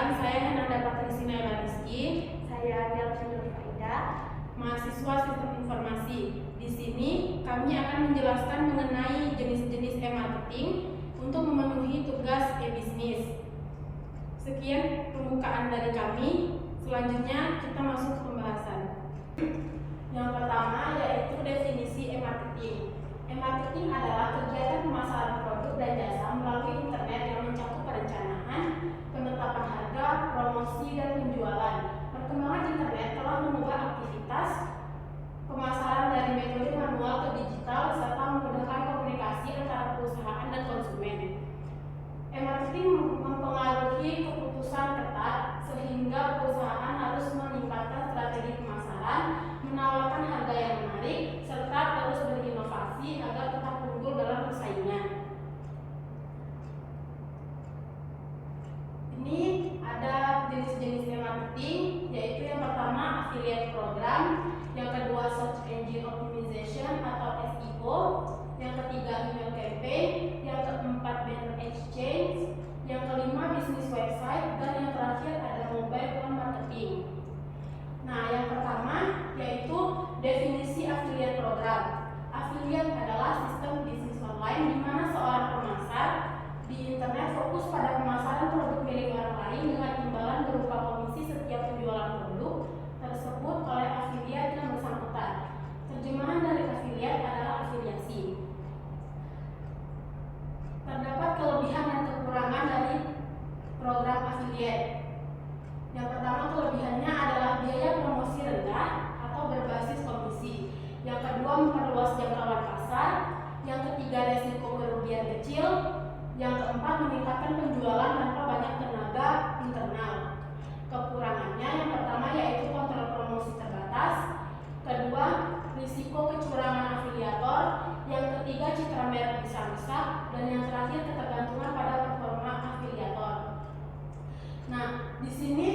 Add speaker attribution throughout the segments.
Speaker 1: Perkenalkan, saya Hananda Patrisina Rizky.
Speaker 2: Saya Delvina Faida,
Speaker 1: Mahasiswa Sistem Informasi. Di sini kami akan menjelaskan mengenai jenis-jenis e-marketing untuk memenuhi tugas e-bisnis. Sekian pembukaan dari kami. Selanjutnya kita masuk ke pembahasan. Yang pertama yaitu definisi e-marketing. E-marketing adalah kegiatan pemasaran produk dan jasa melalui internet yang mencakup perencanaan, penetapan harga, promosi, dan penjualan. Perkembangan internet telah mengubah aktivitas pemasaran dari metode manual ke digital serta memudahkan komunikasi antara perusahaan dan konsumen. E-marketing mempengaruhi keputusan ketat sehingga perusahaan harus meningkatkan strategi pemasaran, menawarkan harga yang menarik, serta terus berinovasi agar tetap unggul dalam persaingan. Ini ada jenis-jenis e-marketing, yaitu yang pertama affiliate program, yang kedua search engine optimization atau SEO, yang ketiga email campaign, yang keempat banner exchange, yang kelima bisnis website, dan yang terakhir ada mobile phone marketing. Nah, yang pertama yaitu definisi affiliate program. Affiliate adalah sistem bisnis online di mana seorang pemasar di internet fokus pada pemasaran produk milik orang lain dengan imbalan berupa komisi setiap penjualan produk tersebut oleh afiliat yang bersangkutan. Terjemahan dari affiliate adalah afiliasi. Terdapat kelebihan dan kekurangan dari program affiliate. Yang pertama, kelebihannya adalah biaya promosi rendah atau berbasis komisi. Yang kedua, memperluas jangkauan pasar. Yang ketiga, resiko kerugian kecil. Yang keempat, meningkatkan penjualan tanpa banyak tenaga internal. Kekurangannya yang pertama yaitu kontrol promosi terbatas. Kedua, risiko kecurangan afiliator. Yang ketiga, citra merek bisa rusak. Dan yang terakhir, ketergantungan pada performa afiliator. Nah, di sini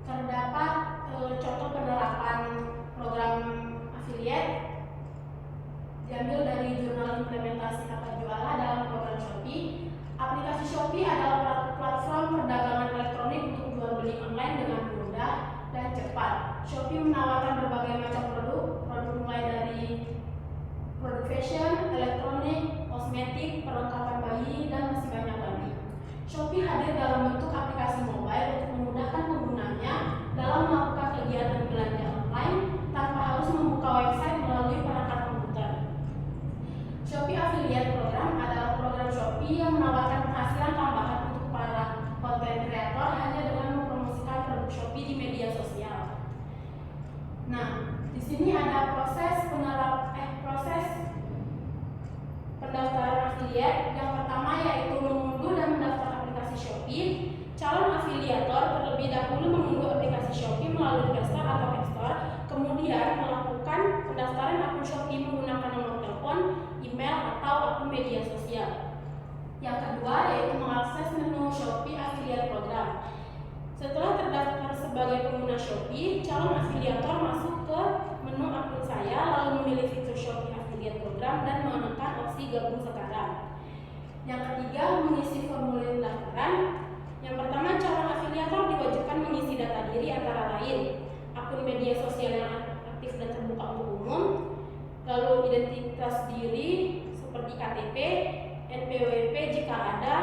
Speaker 1: terdapat contoh penerapan program affiliate diambil dari jurnal implementasi tata jualan dalam program Shopee. Aplikasi Shopee adalah platform perdagangan elektronik untuk jual beli online dengan mudah dan cepat. Shopee menawarkan berbagai macam produk mulai dari produk fashion, elektronik, kosmetik, perlengkapan bayi, dan masih banyak lagi. Shopee hadir dalam bentuk aplikasi mobile untuk memudahkan penggunanya dalam melakukan kegiatan belanja online tanpa harus membuka website melalui perangkat komputer. Shopee Affiliate Program adalah program Shopee yang menawarkan penghasilan tambahan untuk para content creator hanya dengan mempromosikan produk Shopee di media sosial. Nah, di sini ada proses pendaftaran affiliate. Yang pertama yaitu mengunduh dan mendaftar aplikasi Shopee. Calon afiliator terlebih dahulu mengunduh aplikasi Shopee melalui Play Store atau App Store, kemudian melakukan pendaftaran akun Shopee menggunakan nomor telepon, email, atau akun media sosial. Yang kedua yaitu mengakses menu Shopee Affiliate Program. Setelah terdaftar sebagai pengguna Shopee, calon afiliator masuk ke menu akun saya, lalu memilih fitur Shopee Affiliate Program dan menekan opsi gabung sekarang. Yang ketiga, mengisi formulir pendaftaran. Yang pertama, calon afiliator diwajibkan mengisi data diri antara lain akun media sosial yang aktif dan terbuka untuk umum, lalu identitas diri seperti KTP, NPWP jika ada,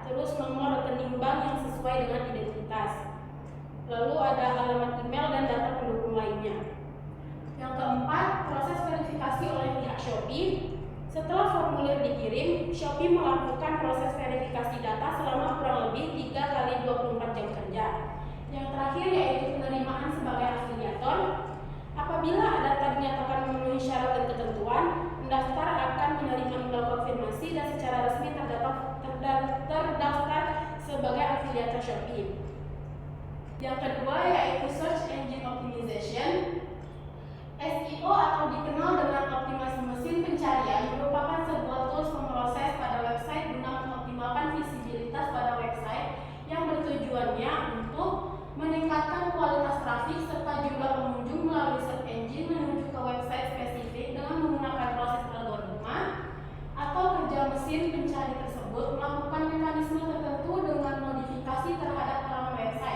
Speaker 1: terus nomor rekening bank yang sesuai dengan identitas. Lalu ada alamat email dan data pendukung lainnya. Yang keempat, proses verifikasi oleh pihak Shopee. Setelah formulir dikirim, Shopee melakukan proses verifikasi data selama kurang lebih 3 kali 24 jam kerja. Yang terakhir yaitu penerimaan sebagai afiliator. Apabila data dinyatakan memenuhi syarat dan ketentuan, pendaftar akan menerima email konfirmasi dan secara resmi terdaftar sebagai afiliator Shopee. Yang kedua yaitu search engine optimization. SEO atau dikenal dengan optimasi mesin pencarian merupakan sebuah tools pemroses pada website guna mengoptimalkan visibilitas pada website yang bertujuannya untuk meningkatkan kualitas trafik serta jumlah pengunjung melalui search engine menuju ke website spesifik dengan menggunakan proses algoritma atau kerja mesin pencari tersebut melakukan mekanisme tertentu dengan modifikasi terhadap halaman website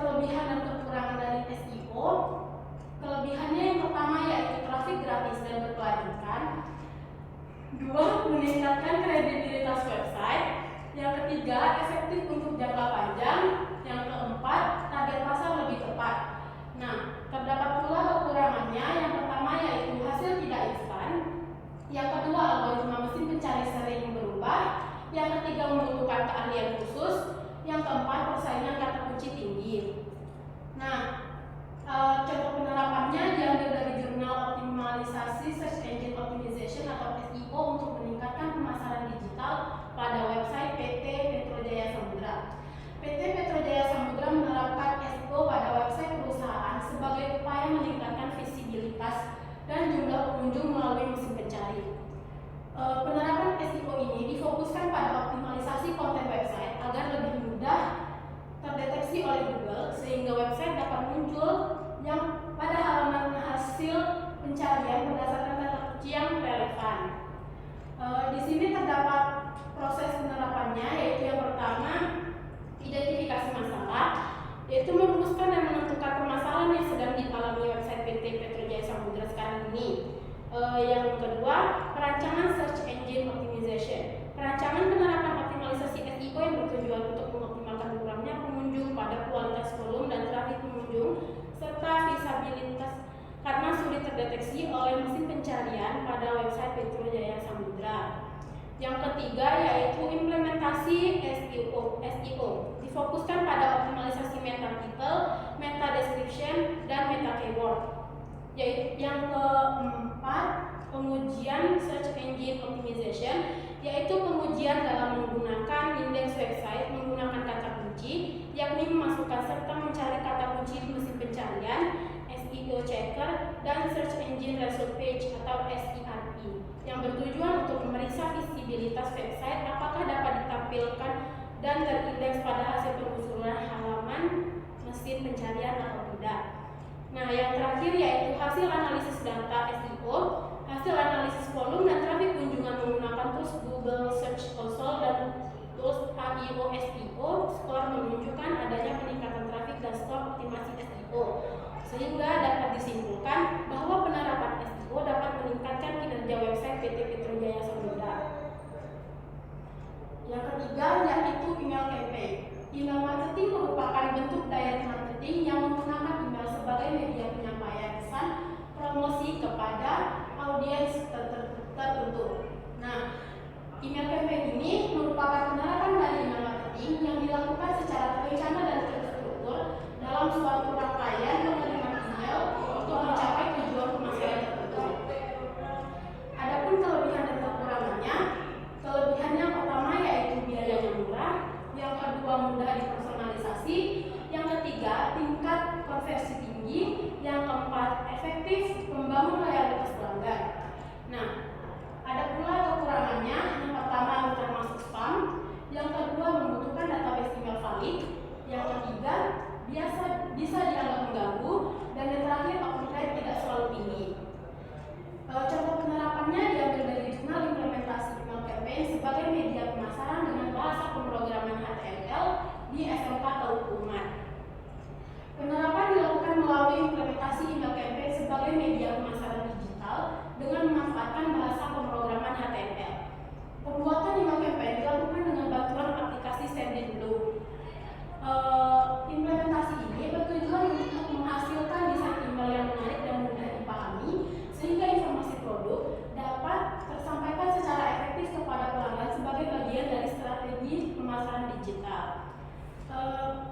Speaker 1: kelebihan dan kekurangan dari SEO. Kelebihannya yang pertama yaitu trafik gratis dan berkelanjutan. 2. Meningkatkan kredibilitas website. Yang ketiga, efektif untuk jangka panjang. Yang keempat, target pasar lebih tepat. Nah, terdapat pula kekurangannya. Yang pertama yaitu hasil tidak instan. Yang kedua, algoritma mesin pencari sering berubah. Yang ketiga, membutuhkan keahlian khusus. Yang keempat, persaingan kata kunci tinggi. Nah, contoh penerapannya diambil dari jurnal optimalisasi Search Engine Optimization atau SEO untuk meningkatkan pemasaran digital pada website PT Petro Jaya Samudra. PT Petro Jaya Samudra menerapkan SEO pada website perusahaan sebagai upaya meningkatkan visibilitas dan jumlah pengunjung melalui mesin pencari. Penerapan SEO ini difokuskan pada optimalisasi konten website agar lebih mudah terdeteksi oleh Google sehingga website dapat muncul yang pada halaman hasil pencarian berdasarkan kata kunci yang relevan. Di sini terdapat proses penerapannya, yaitu yang pertama identifikasi masalah, yaitu merumuskan dan menentukan permasalahan yang sedang dialami website PT Petro Jaya Samudra sekarang ini. Yang kedua, perancangan Search Engine Optimization. Perancangan penerapan optimalisasi SEO yang bertujuan untuk mengoptimalkan kurangnya pengunjung pada kualitas volume dan trafik pengunjung serta visabilitas karena sulit terdeteksi oleh mesin pencarian pada website Petro Jaya Samudra. Yang ketiga yaitu implementasi SEO. Difokuskan pada optimalisasi meta title, meta description, dan meta keyword. Yang keempat, pengujian Search Engine Optimization, yaitu pengujian dalam menggunakan indeks website menggunakan kata kunci, yakni memasukkan serta mencari kata kunci di mesin pencarian, SEO checker, dan Search Engine Result Page atau SERP, yang bertujuan untuk memeriksa visibilitas website apakah dapat ditampilkan dan terindeks pada hasil penelusuran halaman mesin pencarian atau tidak. Nah, yang terakhir yaitu hasil analisis data SEO, hasil analisis volume dan trafik kunjungan menggunakan tools Google Search Console dan tools AIO SEO. Skor menunjukkan adanya peningkatan trafik dan skor optimasi SEO, sehingga dapat disimpulkan bahwa penerapan SEO dapat meningkatkan kinerja website PT Petro Jaya Samudra. Yang ketiga yaitu email campaign. Email marketing merupakan bentuk direct marketing yang menggunakan email sebagai media penyampaian pesan promosi kepada audiens tertentu. Nah, email campaign ini merupakan penerapan dari email marketing yang dilakukan secara terencana dan terstruktur dalam suatu rangkaian pengiriman email untuk mencapai tujuan pemasaran tertentu. Adapun kelebihan dan kekurangannya, kelebihannya pertama yaitu biayanya murah, yang kedua mudah dipersonalisasi, yang ketiga tingkat konversi tinggi, yang keempat efektif membangun loyalitas pelanggan. Nah, ada pula kekurangannya, yang pertama mudah masuk spam, yang kedua membutuhkan database email valid, yang ketiga bisa dianggap mengganggu, dan yang terakhir open rate tidak selalu tinggi. Contoh penerapannya diambil dari jurnal implementasi email campaign sebagai media pemasaran dengan bahasa pemrograman HTML di SMK Tauku Umat. Penerapan dilakukan melalui implementasi email campaign sebagai media pemasaran digital dengan memanfaatkan bahasa pemrograman HTML. Pembuatan email campaign dilakukan dengan bantuan aplikasi Sendinblue. Implementasi ini bertujuan untuk menghasilkan desain email yang menarik dan mudah dipahami sehingga informasi produk dapat tersampaikan secara efektif kepada pelanggan sebagai bagian dari strategi pemasaran digital.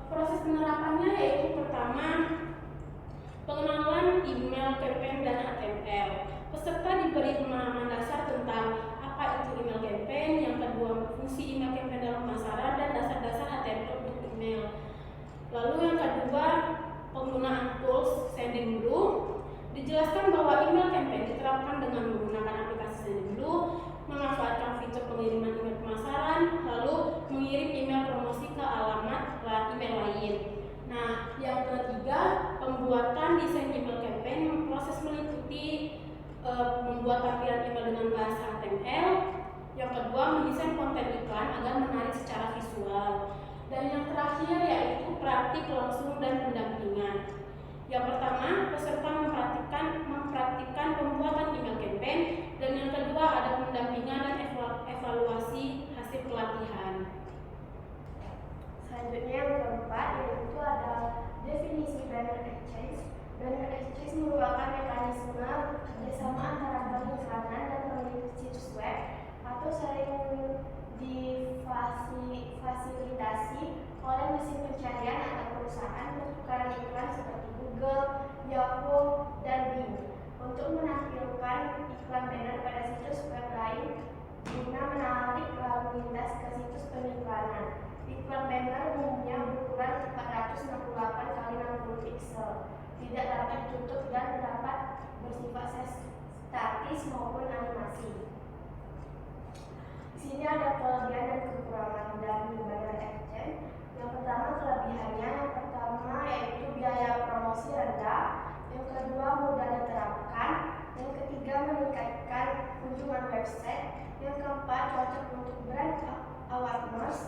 Speaker 1: Proses penerapannya yaitu pertama pengenalan email campaign dan HTML. Peserta diberi pemahaman dasar tentang apa itu email campaign, yang kedua fungsi email campaign dalam pemasaran dan dasar-dasar HTML untuk email. Lalu yang kedua penggunaan tools Sendinblue. Dijelaskan bahwa email campaign diterapkan dengan menggunakan aplikasi Sendinblue, memanfaatkan fitur pengiriman email pemasaran, lalu mengirim email promosi ke alamat email lain. Nah, yang ketiga, pembuatan desain email campaign, proses meliputi membuat tampilan email dengan bahasa HTML. Yang kedua, mendesain konten iklan agar menarik secara visual. Dan yang terakhir yaitu praktik langsung dan pendampingan. Yang pertama, peserta mempraktikkan pembuatan email campaign, dan yang kedua ada pendampingan dan evaluasi hasil pelatihan.
Speaker 2: Selanjutnya yang keempat yaitu ada definisi banner exchange. Banner exchange merupakan mekanisme kerjasama antara pengiklanan dan pemilik situs web atau sering difasilitasi oleh mesin pencarian atau perusahaan pertukaran iklan seperti Google, Yahoo, dan Bing untuk menampilkan iklan banner pada situs web lain guna menarik lalu lintas ke situs pengiklanan. Iklan banner umumnya berukuran 468 x 60 pixel, tidak dapat ditutup dan dapat bersifat statis maupun animasi. Di sini ada kelebihan dan kekurangan dari banner exchange. Yang pertama kelebihannya, yang pertama yaitu biaya promosi rendah, yang kedua mudah diterapkan, yang ketiga meningkatkan kunjungan website, yang keempat cocok untuk brand awareness.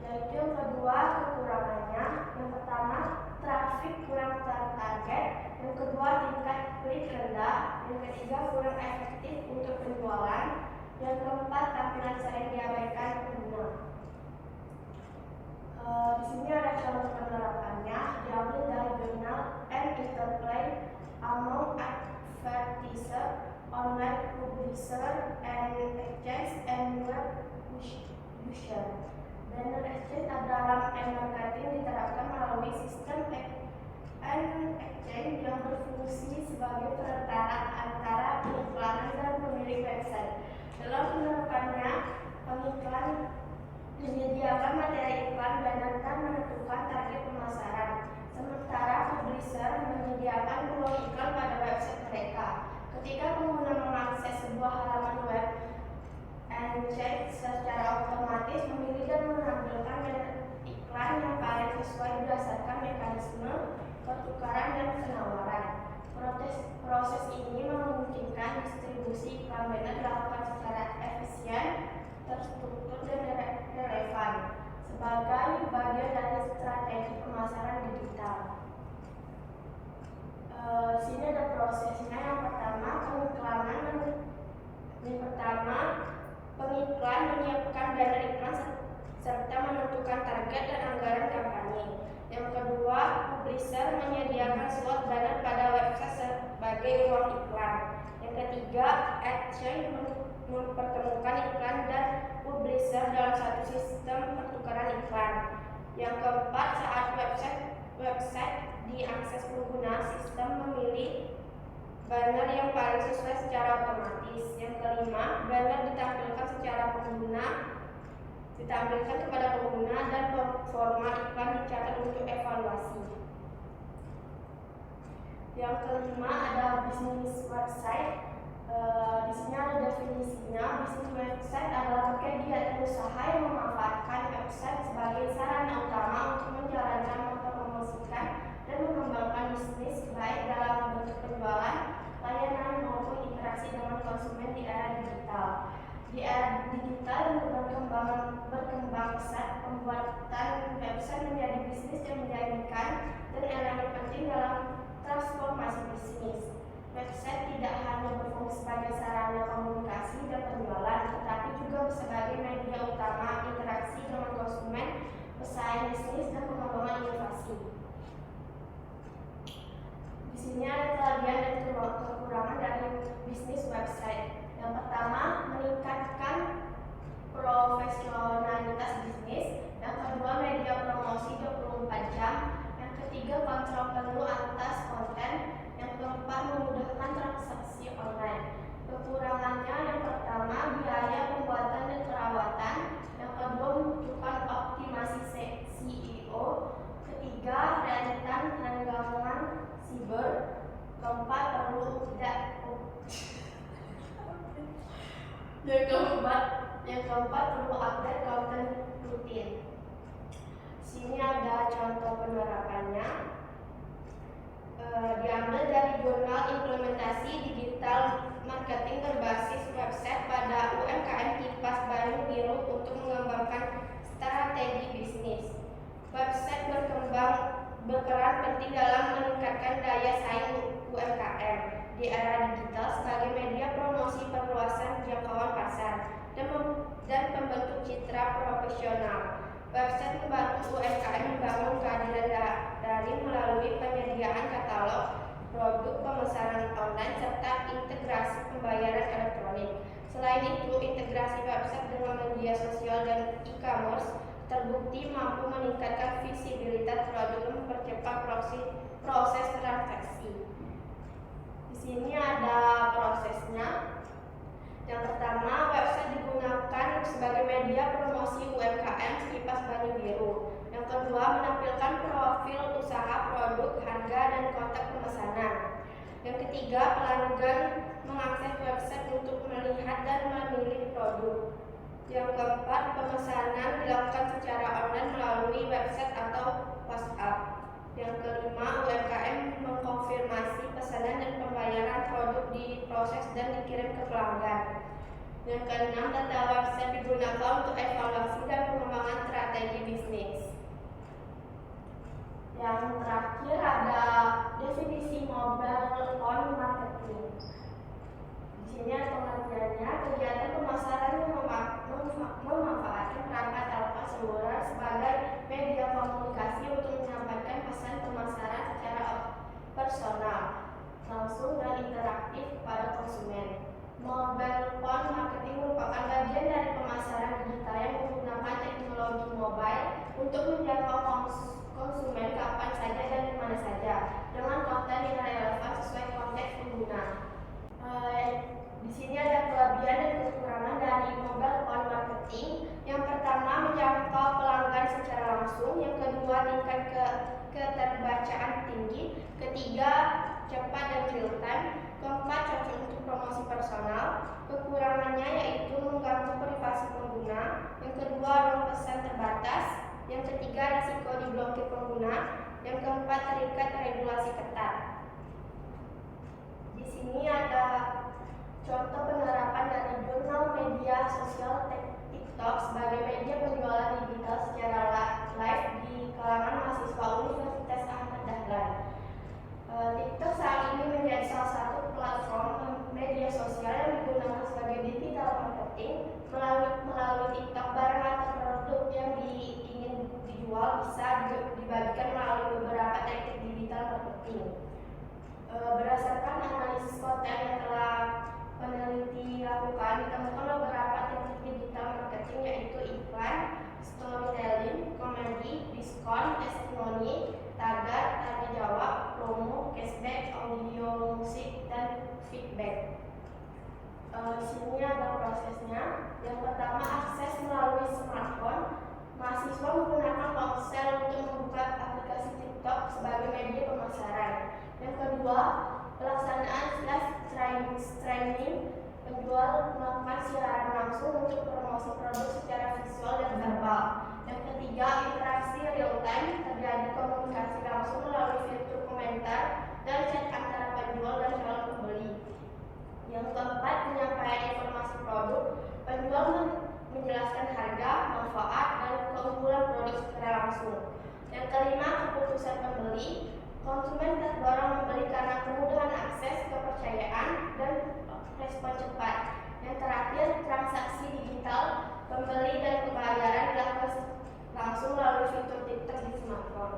Speaker 2: Yaitu yang kedua kekurangannya, yang pertama traffic kurang tertarget, yang kedua tingkat klik rendah, yang ketiga kurang efektif untuk penjualan, yang keempat tampilan sering diabaikan pengguna. Di sini ada contoh penerapannya, diambil dari jurnal and interplay among advertiser, online publisher, and exchange and web user. Banner exchange dalam e-marketing diterapkan melalui sistem exchange yang berfungsi sebagai perantara antara pengiklanan dan pemilik website. Dalam penerapannya, pengiklan menyediakan materi iklan banner dan menentukan target pemasaran, sementara publisher menyediakan peluang iklan pada website mereka. Ketika pengguna mengakses sebuah halaman web, Exchange secara otomatis memilih dan menampilkan banner iklan yang paling sesuai berdasarkan mekanisme pertukaran dan penawaran. Proses ini memungkinkan distribusi iklan banner dilakukan secara efisien, terstruktur, dan relevan sebagai bagian dari strategi pemasaran digital. Di sini ada prosesnya. Yang pertama pengiklan menyiapkan banner iklan serta menentukan target dan anggaran kampanye. Yang kedua, publisher menyediakan slot banner pada website sebagai ruang iklan. Yang ketiga, exchange mempertemukan iklan dan publisher dalam satu sistem pertukaran iklan. Yang keempat, saat website diakses pengguna, sistem memilih banner yang paling sesuai secara otomatis. Yang kelima, banner ditampilkan kepada pengguna dan format iklan dicatat untuk evaluasi. Yang kelima ada bisnis website. Di sini ada definisinya. Bisnis website adalah kegiatan usaha yang memanfaatkan website sebagai sarana utama untuk menjalankan, mempromosikan, dan mengembangkan bisnis baik dalam bentuk penjualan, layanan maupun interaksi dengan konsumen di era digital. Di era digital berkembang pesat, pembuatan website menjadi bisnis yang menjanjikan dan elemen penting dalam transformasi bisnis. Website tidak hanya berfungsi sebagai sarana komunikasi dan penjualan, tetapi juga sebagai media utama interaksi dengan konsumen, pesaing bisnis, dan pengembangan inovasi. Di sini ada kelebihan dan kekurangan dari bisnis website. Yang pertama, meningkatkan profesionalitas bisnis. Yang kedua, media promosi 24 jam. Yang ketiga, kontrol penuh atas konten. Yang keempat, memudahkan transaksi online. Kekurangannya, yang pertama, biaya pembuatan dan perawatan. Yang kedua, membutuhkan optimasi SEO. Ketiga, rentan gangguan siber. Keempat, yang keempat perlu update konten rutin. Sini ada contoh penerapannya. Diambil dari jurnal implementasi digital marketing berbasis website pada UMKM Kipas Bandung Biru untuk mengembangkan strategi bisnis. Website berperan penting dalam meningkatkan daya saing UMKM di era digital sebagai media promosi perluasan jangkauan pasar dan pembentuk citra profesional. Website membantu UMKM membangun kehadiran daring melalui penyediaan katalog produk, pemesanan online, serta integrasi pembayaran elektronik. Selain itu, integrasi website dengan media sosial dan e-commerce terbukti mampu meningkatkan visibilitas produk dan mempercepat proses transaksi. Di sini ada prosesnya. Yang pertama, website digunakan sebagai media promosi UMKM Kipas Banyu Biru. Yang kedua, menampilkan profil usaha, produk, harga, dan kontak pemesanan. Yang ketiga, pelanggan mengakses website untuk melihat dan memilih produk. Yang keempat, pemesanan dilakukan secara online melalui website atau WhatsApp. Yang kelima, UMKM mengkonfirmasi pesanan dan pembayaran produk diproses dan dikirim ke pelanggan. Yang keenam, data website digunakan untuk evaluasi dan pengembangan strategi bisnis. Yang terakhir ada definisi mobile phone marketing. Di sini ada pengertiannya, kegiatan pemasaran yang memanfaatkan perangkat telepon seluler sebagai media komunikasi untuk menyampaikan pesan pemasaran secara personal, langsung dan interaktif kepada konsumen. Mobile phone marketing merupakan bagian dari pemasaran digital yang menggunakan teknologi mobile untuk menjangkau konsumen kapan saja dan di mana saja dengan konten yang relevan sesuai konteks pengguna. Di sini ada kelebihan dan kekurangan dari mobile phone marketing. Yang pertama, menjangkau pelanggan secara langsung. Yang kedua, tingkat keterbacaan tinggi. Ketiga, cepat dan real time. Keempat, cocok untuk promosi personal. Kekurangannya yaitu mengganggu privasi pengguna. Yang kedua, ruang pesan terbatas. Yang ketiga, risiko diblokir pengguna. Yang keempat, terikat regulasi ketat. Di sini ada contoh penerapan dari jurnal media sosial TikTok sebagai media penjualan digital secara live di kalangan mahasiswa Universitas Ahmad Dahlan. TikTok saat ini menjadi salah satu platform media sosial yang digunakan sebagai digital marketing. Melalui TikTok, barang atau produk yang ingin dijual bisa dibagikan melalui beberapa teknik digital marketing. Berdasarkan analisis konten yang telah peneliti lakukan, ditemukan beberapa teknik digital marketing yaitu iklan, storytelling, komedi, diskon, testimoni, tagar, tanya jawab, promo, cashback, audio, musik, dan feedback. Di sini ada prosesnya. Yang pertama, akses melalui smartphone. Mahasiswa menggunakan ponsel untuk membuka aplikasi TikTok sebagai media pemasaran. Yang kedua, pelaksanaan live streaming. Penjual melakukan siaran langsung untuk promosi produk secara visual dan verbal. Yang ketiga, interaksi real time. Terjadi komunikasi langsung melalui fitur komentar dan chat antara penjual dan calon pembeli. Yang keempat, penyampaian informasi produk. Penjual menjelaskan harga, manfaat, dan keunggulan produk secara langsung. Yang kelima, keputusan pembeli. Konsumen terdorong membeli karena kemudahan akses, kepercayaan, dan respon cepat. Yang terakhir, transaksi digital. Pembeli dan pembayaran dilakukan langsung melalui fitur TikTok di smartphone.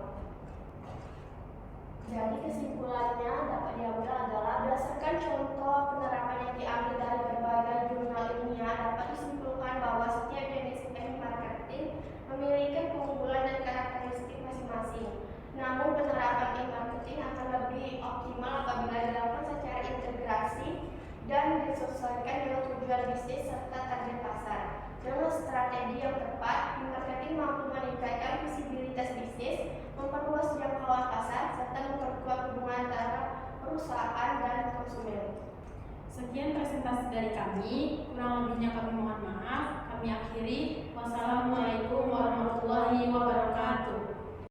Speaker 2: Jadi kesimpulannya dapat diambil adalah berdasarkan contoh penerapan yang diambil dari berbagai jurnal ilmiah, dapat disimpulkan bahwa setiap jenis teknik marketing memiliki keunggulan dan karakteristik masing-masing. Namun penerapan e-marketing akan lebih optimal apabila dilakukan secara integrasi dan disesuaikan dengan tujuan bisnis serta target pasar. Dengan strategi yang tepat, e-marketing mampu meningkatkan visibilitas bisnis, memperluas jangkauan pasar, serta memperkuat hubungan antara perusahaan dan konsumen.
Speaker 1: Sekian presentasi dari kami, kurang lebihnya kami mohon maaf. Kami akhiri.